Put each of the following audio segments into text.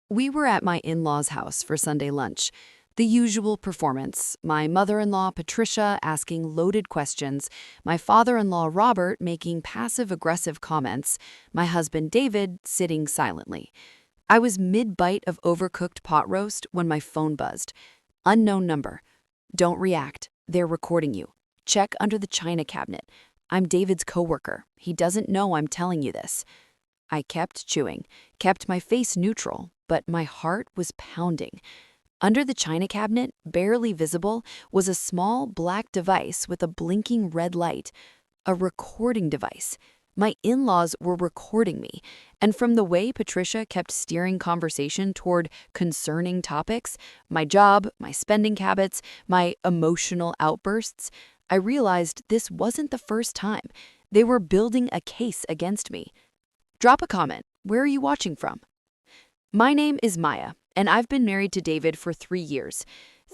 We were at my in-laws' house for Sunday lunch. The usual performance, my mother-in-law Patricia asking loaded questions, my father-in-law Robert making passive-aggressive comments, my husband David sitting silently. I was mid-bite of overcooked pot roast when my phone buzzed. Unknown number. Don't react. They're recording you. Check under the china cabinet. I'm David's coworker. He doesn't know I'm telling you this. I kept chewing, kept my face neutral, but my heart was pounding. Under the china cabinet, barely visible, was a small black device with a blinking red light. A recording device. My in-laws were recording me, and from the way Patricia kept steering conversation toward concerning topics, my job, my spending habits, my emotional outbursts, I realized this wasn't the first time. They were building a case against me. Drop a comment. Where are you watching from? My name is Maya, and I've been married to David for 3 years.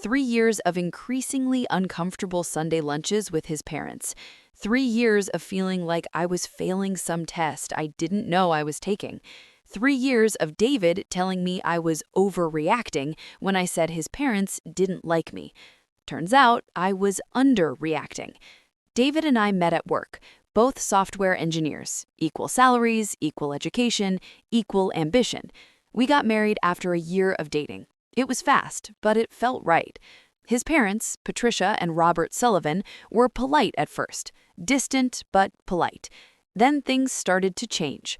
3 years of increasingly uncomfortable Sunday lunches with his parents. 3 years of feeling like I was failing some test I didn't know I was taking. 3 years of David telling me I was overreacting when I said his parents didn't like me. Turns out I was underreacting. David and I met at work, both software engineers, equal salaries, equal education, equal ambition. We got married after a year of dating. It was fast, but it felt right. His parents, Patricia and Robert Sullivan, were polite at first, distant but polite. Then things started to change.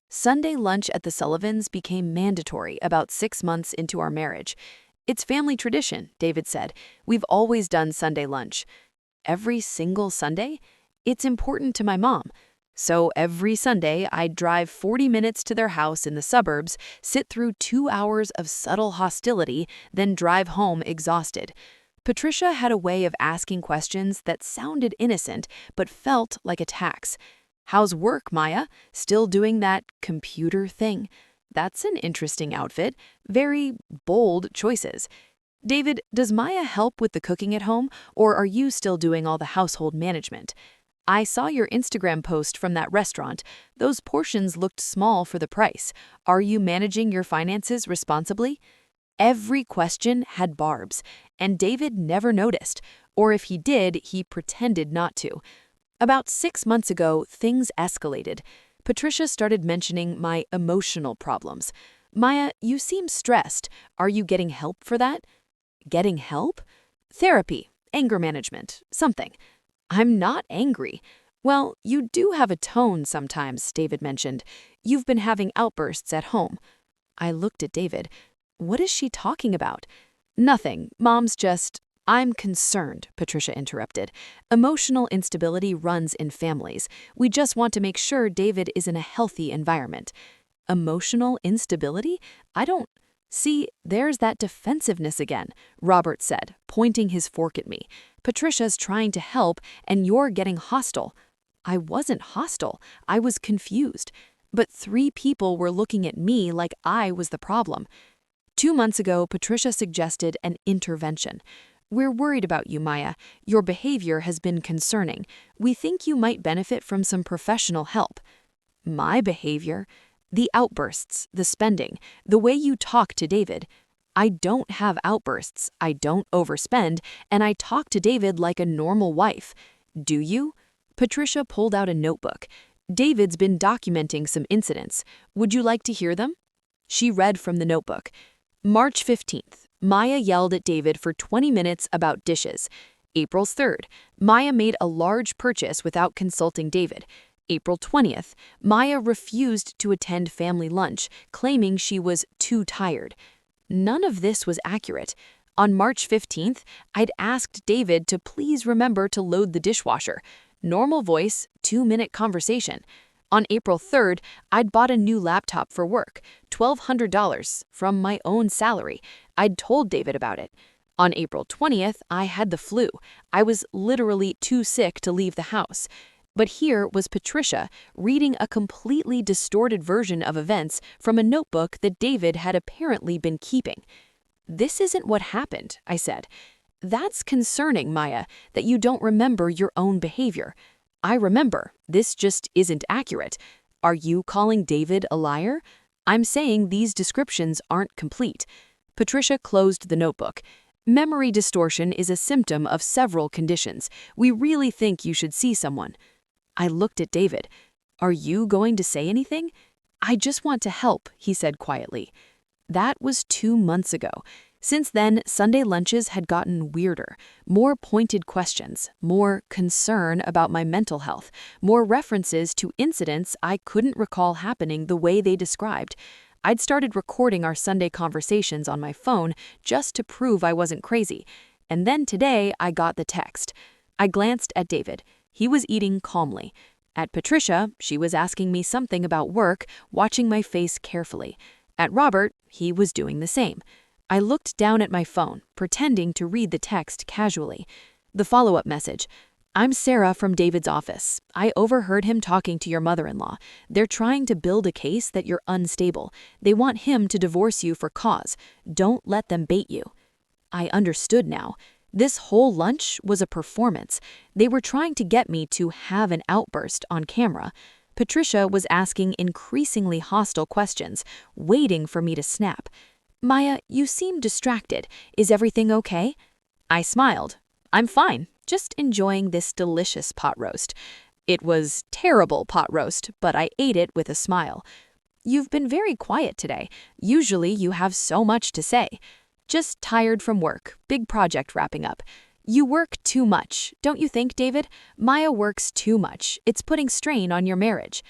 Sunday lunch at the Sullivans became mandatory about 6 months into our marriage. It's family tradition, David said. We've always done Sunday lunch. Every single Sunday? It's important to my mom. So every Sunday, I'd drive 40 minutes to their house in the suburbs, sit through 2 hours of subtle hostility, then drive home exhausted. Patricia had a way of asking questions that sounded innocent but felt like attacks. How's work, Maya? Still doing that computer thing? That's an interesting outfit. Very bold choices. David, does Maya help with the cooking at home, or are you still doing all the household management? I saw your Instagram post from that restaurant. Those portions looked small for the price. Are you managing your finances responsibly? Every question had barbs, and David never noticed, or if he did, he pretended not to. About 6 months ago, things escalated. Patricia started mentioning my emotional problems. Maya, you seem stressed. Are you getting help for that? Getting help? Therapy, anger management, something. I'm not angry. Well, you do have a tone sometimes, David mentioned. You've been having outbursts at home. I looked at David. What is she talking about? Nothing. Mom's just... I'm concerned, Patricia interrupted. Emotional instability runs in families. We just want to make sure David is in a healthy environment. Emotional instability? I don't... See, there's that defensiveness again, Robert said, pointing his fork at me. Patricia's trying to help, and you're getting hostile. I wasn't hostile. I was confused. But 3 people were looking at me like I was the problem. 2 months ago, Patricia suggested an intervention. We're worried about you, Maya. Your behavior has been concerning. We think you might benefit from some professional help. My behavior? The outbursts, the spending, the way you talk to David. I don't have outbursts, I don't overspend, and I talk to David like a normal wife. Do you? Patricia pulled out a notebook. David's been documenting some incidents. Would you like to hear them? She read from the notebook. March 15th, Maya yelled at David for 20 minutes about dishes. April 3rd, Maya made a large purchase without consulting David. April 20th, Maya refused to attend family lunch, claiming she was too tired. None of this was accurate. On March 15th, I'd asked David to please remember to load the dishwasher. Normal voice, 2-minute conversation. On April 3rd, I'd bought a new laptop for work, $1,200 from my own salary. I'd told David about it. On April 20th, I had the flu. I was literally too sick to leave the house. But here was Patricia reading a completely distorted version of events from a notebook that David had apparently been keeping. This isn't what happened, I said. That's concerning, Maya, that you don't remember your own behavior. I remember. This just isn't accurate. Are you calling David a liar? I'm saying these descriptions aren't complete. Patricia closed the notebook. Memory distortion is a symptom of several conditions. We really think you should see someone. I looked at David. Are you going to say anything? I just want to help, he said quietly. That was 2 months ago. Since then, Sunday lunches had gotten weirder. More pointed questions, more concern about my mental health, more references to incidents I couldn't recall happening the way they described. I'd started recording our Sunday conversations on my phone just to prove I wasn't crazy. And then today, I got the text. I glanced at David. He was eating calmly. At Patricia, she was asking me something about work, watching my face carefully. At Robert, he was doing the same. I looked down at my phone, pretending to read the text casually. The follow-up message. I'm Sarah from David's office. I overheard him talking to your mother-in-law. They're trying to build a case that you're unstable. They want him to divorce you for cause. Don't let them bait you. I understood now. This whole lunch was a performance. They were trying to get me to have an outburst on camera. Patricia was asking increasingly hostile questions, waiting for me to snap. Maya, you seem distracted. Is everything okay? I smiled. I'm fine, just enjoying this delicious pot roast. It was terrible pot roast, but I ate it with a smile. You've been very quiet today. Usually you have so much to say. Just tired from work, big project wrapping up. You work too much, don't you think, David? Maya works too much. It's putting strain on your marriage.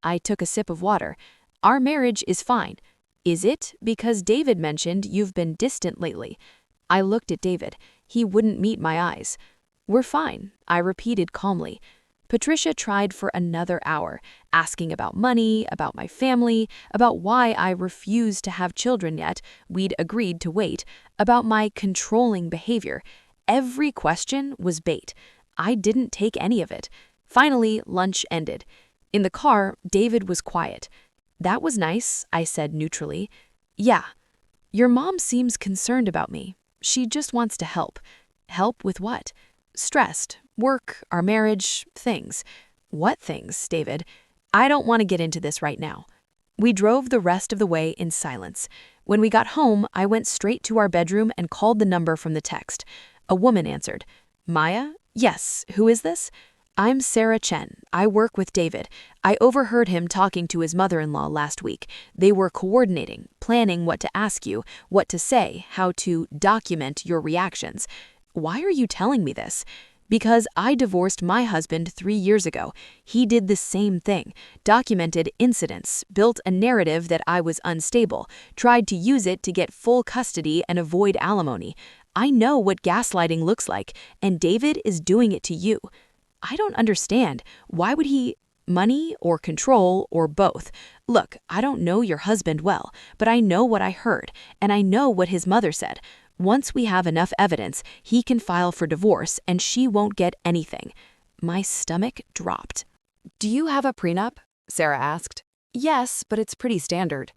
I took a sip of water. Our marriage is fine. Is it? Because David mentioned you've been distant lately. I looked at David. He wouldn't meet my eyes. We're fine, I repeated calmly. Patricia tried for another hour, asking about money, about my family, about why I refused to have children yet, we'd agreed to wait, about my controlling behavior. Every question was bait. I didn't take any of it. Finally, lunch ended. In the car, David was quiet. That was nice, I said neutrally. Yeah. Your mom seems concerned about me. She just wants to help. Help with what? Stressed. Work, our marriage, things. What things, David? I don't want to get into this right now. We drove the rest of the way in silence. When we got home, I went straight to our bedroom and called the number from the text. A woman answered. Maya? Yes. Who is this? I'm Sarah Chen. I work with David. I overheard him talking to his mother-in-law last week. They were coordinating, planning what to ask you, what to say, how to document your reactions. Why are you telling me this? Because I divorced my husband 3 years ago. He did the same thing, documented incidents, built a narrative that I was unstable, tried to use it to get full custody and avoid alimony. I know what gaslighting looks like, and David is doing it to you. I don't understand. Why would he? Money or control or both? Look, I don't know your husband well, but I know what I heard, and I know what his mother said. Once we have enough evidence, he can file for divorce and she won't get anything. My stomach dropped. Do you have a prenup? Sarah asked. Yes, but it's pretty standard.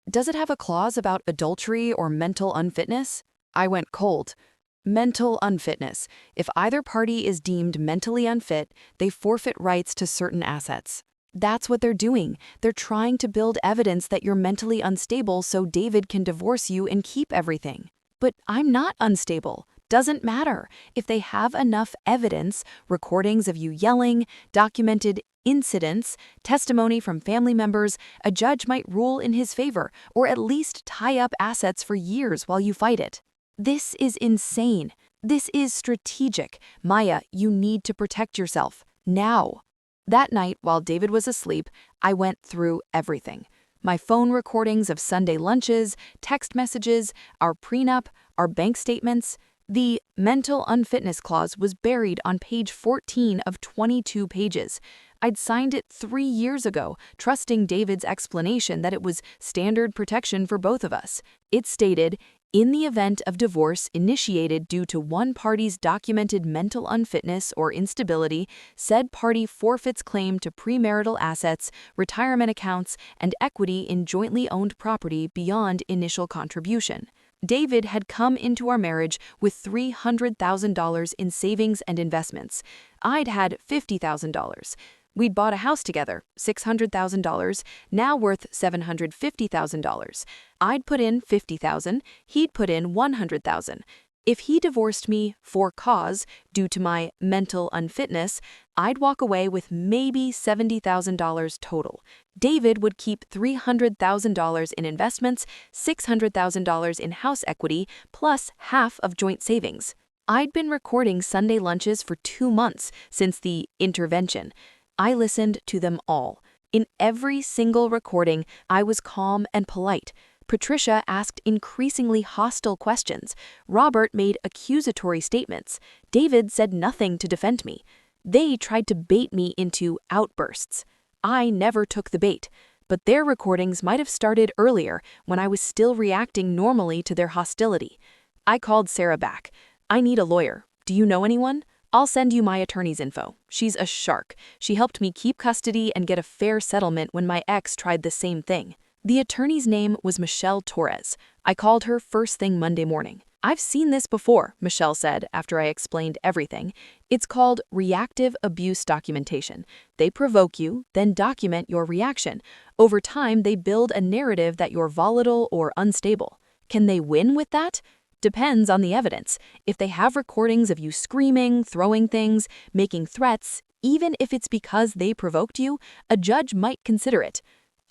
Does it have a clause about adultery or mental unfitness? I went cold. Mental unfitness. If either party is deemed mentally unfit, they forfeit rights to certain assets. That's what they're doing. They're trying to build evidence that you're mentally unstable so David can divorce you and keep everything. But I'm not unstable. Doesn't matter. If they have enough evidence, recordings of you yelling, documented incidents, testimony from family members, a judge might rule in his favor or at least tie up assets for years while you fight it. This is insane. This is strategic. Maya, you need to protect yourself. Now. That night, while David was asleep, I went through everything. My phone recordings of Sunday lunches, text messages, our prenup, our bank statements. The mental unfitness clause was buried on page 14 of 22 pages. I'd signed it 3 years ago, trusting David's explanation that it was standard protection for both of us. It stated, in the event of divorce initiated due to one party's documented mental unfitness or instability, said party forfeits claim to premarital assets, retirement accounts, and equity in jointly owned property beyond initial contribution. David had come into our marriage with $300,000 in savings and investments. I'd had $50,000. We'd bought a house together, $600,000, now worth $750,000. I'd put in $50,000, he'd put in $100,000. If he divorced me for cause due to my mental unfitness, I'd walk away with maybe $70,000 total. David would keep $300,000 in investments, $600,000 in house equity, plus half of joint savings. I'd been recording Sunday lunches for 2 months since the intervention. I listened to them all. In every single recording, I was calm and polite. Patricia asked increasingly hostile questions. Robert made accusatory statements. David said nothing to defend me. They tried to bait me into outbursts. I never took the bait, but their recordings might have started earlier when I was still reacting normally to their hostility. I called Sarah back. "I need a lawyer. Do you know anyone? I'll send you my attorney's info. She's a shark. She helped me keep custody and get a fair settlement when my ex tried the same thing." The attorney's name was Michelle Torres. I called her first thing Monday morning. "I've seen this before," Michelle said after I explained everything. "It's called reactive abuse documentation. They provoke you, then document your reaction. Over time, they build a narrative that you're volatile or unstable. Can they win with that? Depends on the evidence. If they have recordings of you screaming, throwing things, making threats, even if it's because they provoked you, a judge might consider it.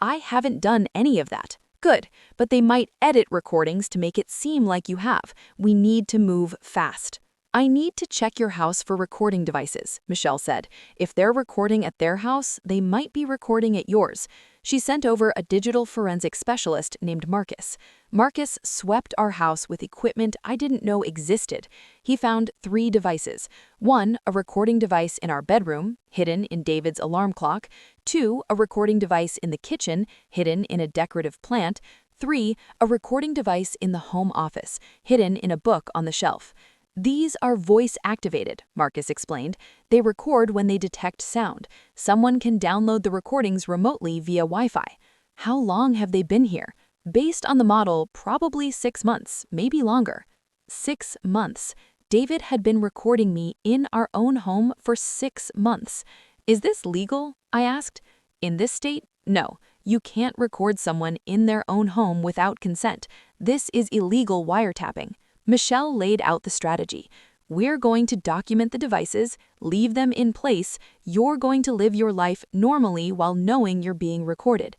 I haven't done any of that. Good, but they might edit recordings to make it seem like you have. We need to move fast." "I need to check your house for recording devices," Michelle said. "If they're recording at their house, they might be recording at yours." She sent over a digital forensic specialist named Marcus. Marcus swept our house with equipment I didn't know existed. He found 3 devices. 1, a recording device in our bedroom, hidden in David's alarm clock. 2, a recording device in the kitchen, hidden in a decorative plant. 3, a recording device in the home office, hidden in a book on the shelf. "These are voice-activated," Marcus explained. "They record when they detect sound. Someone can download the recordings remotely via Wi-Fi." "How long have they been here?" "Based on the model, probably 6 months, maybe longer." 6 months. David had been recording me in our own home for 6 months. "Is this legal?" I asked. "In this state, no. You can't record someone in their own home without consent. This is illegal wiretapping." Michelle laid out the strategy. "We're going to document the devices, leave them in place. You're going to live your life normally while knowing you're being recorded."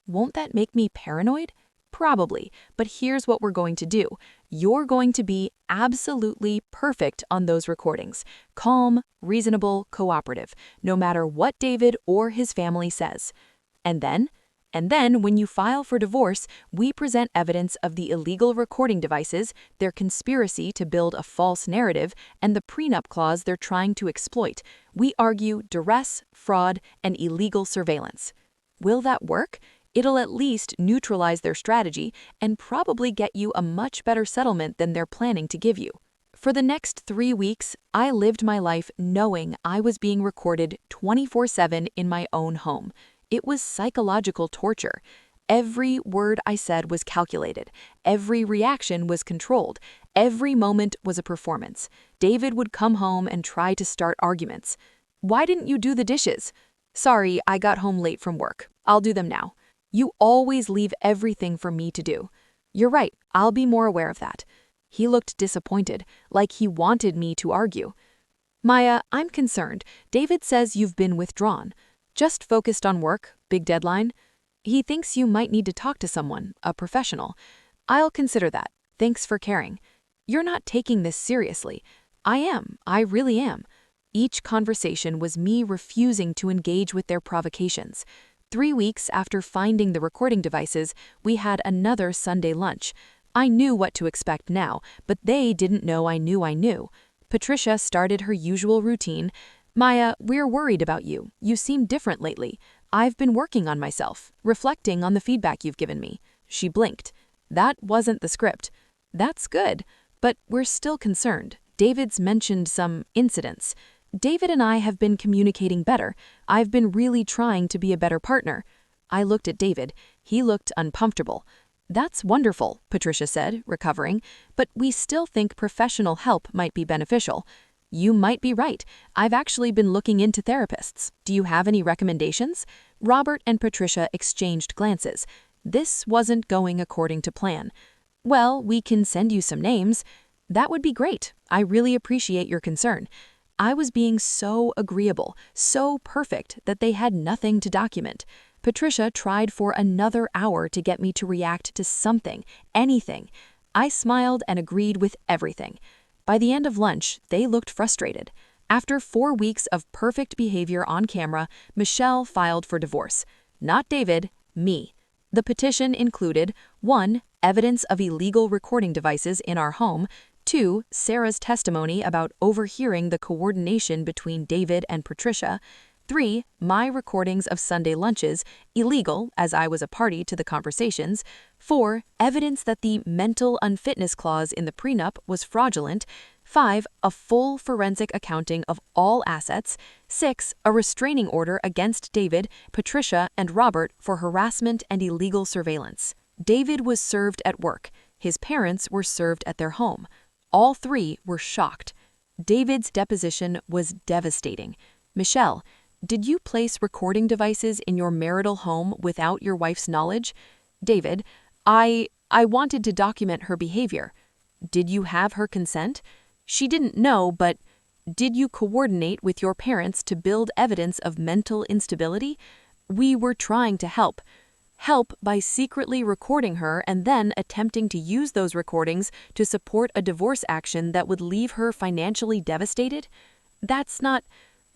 Won't that make me paranoid? Probably, but here's what we're going to do. You're going to be absolutely perfect on those recordings. Calm, reasonable, cooperative, no matter what David or his family says. And then, when you file for divorce, we present evidence of the illegal recording devices, their conspiracy to build a false narrative, and the prenup clause they're trying to exploit. We argue duress, fraud, and illegal surveillance. Will that work? It'll at least neutralize their strategy and probably get you a much better settlement than they're planning to give you. For the next 3 weeks, I lived my life knowing I was being recorded 24/7 in my own home. It was psychological torture. Every word I said was calculated. Every reaction was controlled. Every moment was a performance. David would come home and try to start arguments. "Why didn't you do the dishes?" "Sorry, I got home late from work. I'll do them now." "You always leave everything for me to do." "You're right, I'll be more aware of that." He looked disappointed, like he wanted me to argue. "Maya, I'm concerned. David says you've been withdrawn. Just focused on work, big deadline. He thinks you might need to talk to someone, a professional. I'll consider that. Thanks for caring. You're not taking this seriously." "I am. I really am." Each conversation was me refusing to engage with their provocations. 3 weeks after finding the recording devices, we had another Sunday lunch. I knew what to expect now, but they didn't know I knew. Patricia started her usual routine. "Maya, we're worried about you. You seem different lately. I've been working on myself, reflecting on the feedback you've given me." She blinked. "That wasn't the script." "That's good, but we're still concerned. David's mentioned some incidents." "David and I have been communicating better. I've been really trying to be a better partner." I looked at David. He looked uncomfortable. "That's wonderful," Patricia said, recovering, "but we still think professional help might be beneficial." You might be right. I've actually been looking into therapists. Do you have any recommendations? Robert and Patricia exchanged glances. This wasn't going according to plan. Well, we can send you some names. That would be great. I really appreciate your concern. I was being so agreeable, so perfect that they had nothing to document. Patricia tried for another hour to get me to react to something, anything. I smiled and agreed with everything. By the end of lunch, they looked frustrated. After 4 weeks of perfect behavior on camera, Michelle filed for divorce. Not David, me. The petition included 1. Evidence of illegal recording devices in our home, 2. Sarah's testimony about overhearing the coordination between David and Patricia, 3. My recordings of Sunday lunches, illegal as I was a party to the conversations, 4. Evidence that the mental unfitness clause in the prenup was fraudulent, 5. A full forensic accounting of all assets, 6. A restraining order against David, Patricia, and Robert for harassment and illegal surveillance. David was served at work. His parents were served at their home. All 3 were shocked. David's deposition was devastating. Michelle, did you place recording devices in your marital home without your wife's knowledge? David, I wanted to document her behavior. Did you have her consent? She didn't know, but did you coordinate with your parents to build evidence of mental instability? We were trying to help. Help by secretly recording her and then attempting to use those recordings to support a divorce action that would leave her financially devastated? That's not...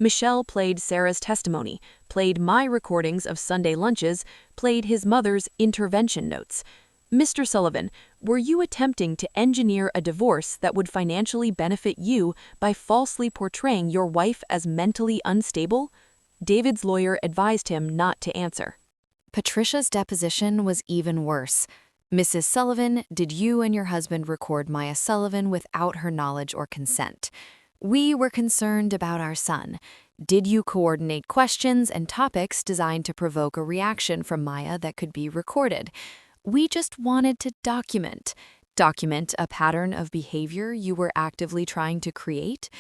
Michelle played Sarah's testimony, played my recordings of Sunday lunches, played his mother's intervention notes. Mr. Sullivan, were you attempting to engineer a divorce that would financially benefit you by falsely portraying your wife as mentally unstable? David's lawyer advised him not to answer. Patricia's deposition was even worse. Mrs. Sullivan, did you and your husband record Maya Sullivan without her knowledge or consent? We were concerned about our son. Did you coordinate questions and topics designed to provoke a reaction from Maya that could be recorded? We just wanted to document a pattern of behavior you were actively trying to create.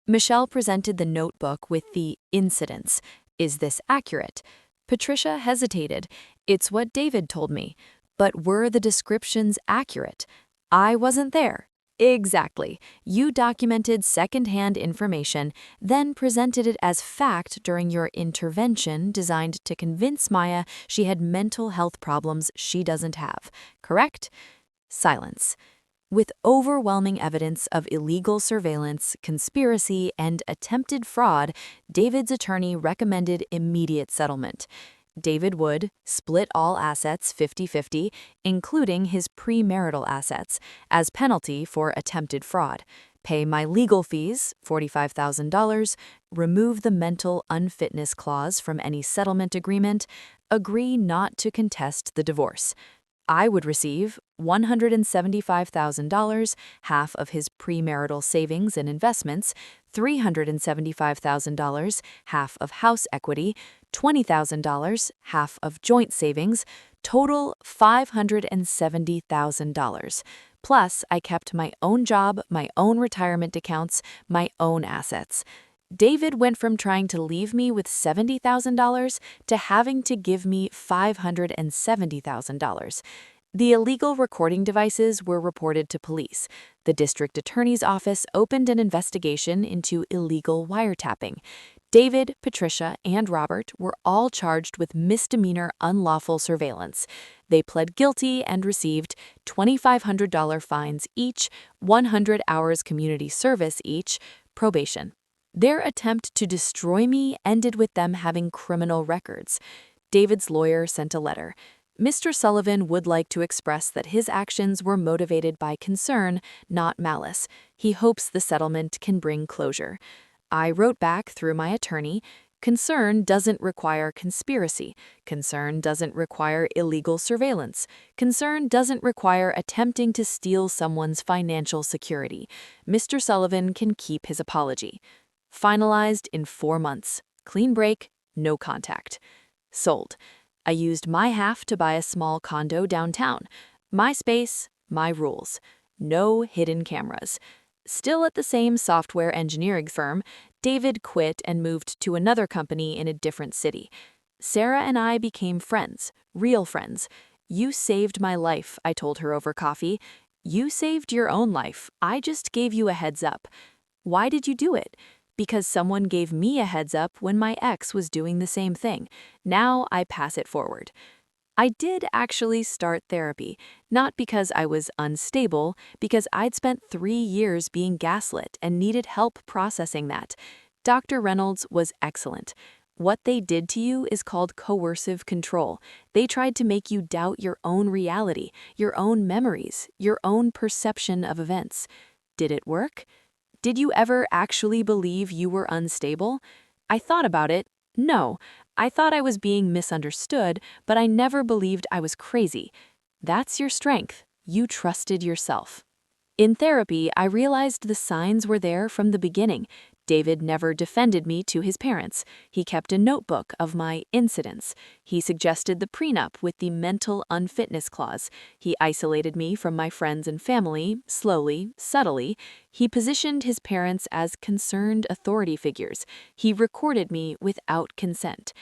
Michelle presented the notebook with the incidents. Is this accurate? Patricia hesitated. It's what David told me. But were the descriptions accurate? I wasn't there. Exactly. You documented second-hand information, then presented it as fact during your intervention designed to convince Maya she had mental health problems she doesn't have. Correct? Silence. With overwhelming evidence of illegal surveillance, conspiracy, and attempted fraud, David's attorney recommended immediate settlement. David would split all assets 50-50, including his premarital assets, as penalty for attempted fraud, pay my legal fees, $45,000, remove the mental unfitness clause from any settlement agreement, agree not to contest the divorce. I would receive $175,000, half of his premarital savings and investments, $375,000, half of house equity, $20,000, half of joint savings, total $570,000. Plus, I kept my own job, my own retirement accounts, my own assets. David went from trying to leave me with $70,000 to having to give me $570,000. The illegal recording devices were reported to police. The district attorney's office opened an investigation into illegal wiretapping. David, Patricia, and Robert were all charged with misdemeanor unlawful surveillance. They pled guilty and received $2,500 fines each, 100 hours community service each, probation. Their attempt to destroy me ended with them having criminal records. David's lawyer sent a letter. Mr. Sullivan would like to express that his actions were motivated by concern, not malice. He hopes the settlement can bring closure. I wrote back through my attorney, concern doesn't require conspiracy. Concern doesn't require illegal surveillance. Concern doesn't require attempting to steal someone's financial security. Mr. Sullivan can keep his apology. Finalized in 4 months. Clean break, no contact. Sold. I used my half to buy a small condo downtown. My space, my rules. No hidden cameras. Still at the same software engineering firm, David quit and moved to another company in a different city. Sarah and I became friends, real friends. "You saved my life," I told her over coffee. "You saved your own life. I just gave you a heads up." "Why did you do it?" "Because someone gave me a heads up when my ex was doing the same thing. Now I pass it forward." I did actually start therapy, not because I was unstable, because I'd spent 3 years being gaslit and needed help processing that. Dr. Reynolds was excellent. What they did to you is called coercive control. They tried to make you doubt your own reality, your own memories, your own perception of events. Did it work? Did you ever actually believe you were unstable? I thought about it. No. I thought I was being misunderstood, but I never believed I was crazy. That's your strength. You trusted yourself. In therapy, I realized the signs were there from the beginning. David never defended me to his parents. He kept a notebook of my incidents. He suggested the prenup with the mental unfitness clause. He isolated me from my friends and family, slowly, subtly. He positioned his parents as concerned authority figures. He recorded me without consent.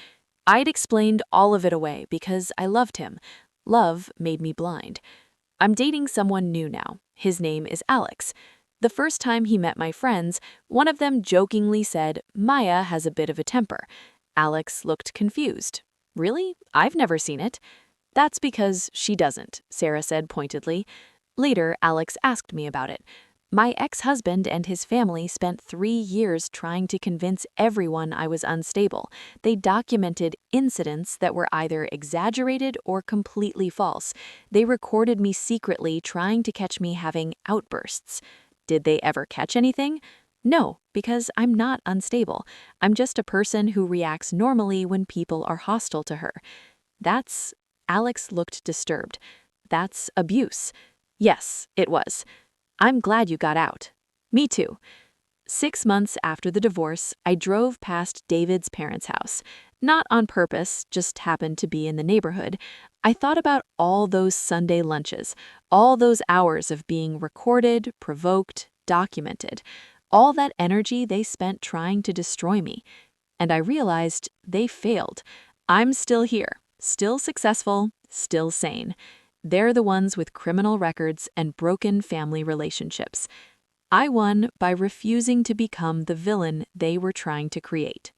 I'd explained all of it away because I loved him. Love made me blind. I'm dating someone new now. His name is Alex. The first time he met my friends, one of them jokingly said, "Maya has a bit of a temper." Alex looked confused. "Really? I've never seen it." "That's because she doesn't," Sarah said pointedly. Later, Alex asked me about it. "My ex-husband and his family spent 3 years trying to convince everyone I was unstable. They documented incidents that were either exaggerated or completely false. They recorded me secretly trying to catch me having outbursts." Did they ever catch anything? No, because I'm not unstable. I'm just a person who reacts normally when people are hostile to her. That's... Alex looked disturbed. "That's abuse." Yes, it was. "I'm glad you got out." Me too. 6 months after the divorce, I drove past David's parents' house. Not on purpose, just happened to be in the neighborhood. I thought about all those Sunday lunches, all those hours of being recorded, provoked, documented, all that energy they spent trying to destroy me. And I realized they failed. I'm still here, still successful, still sane. They're the ones with criminal records and broken family relationships. I won by refusing to become the villain they were trying to create.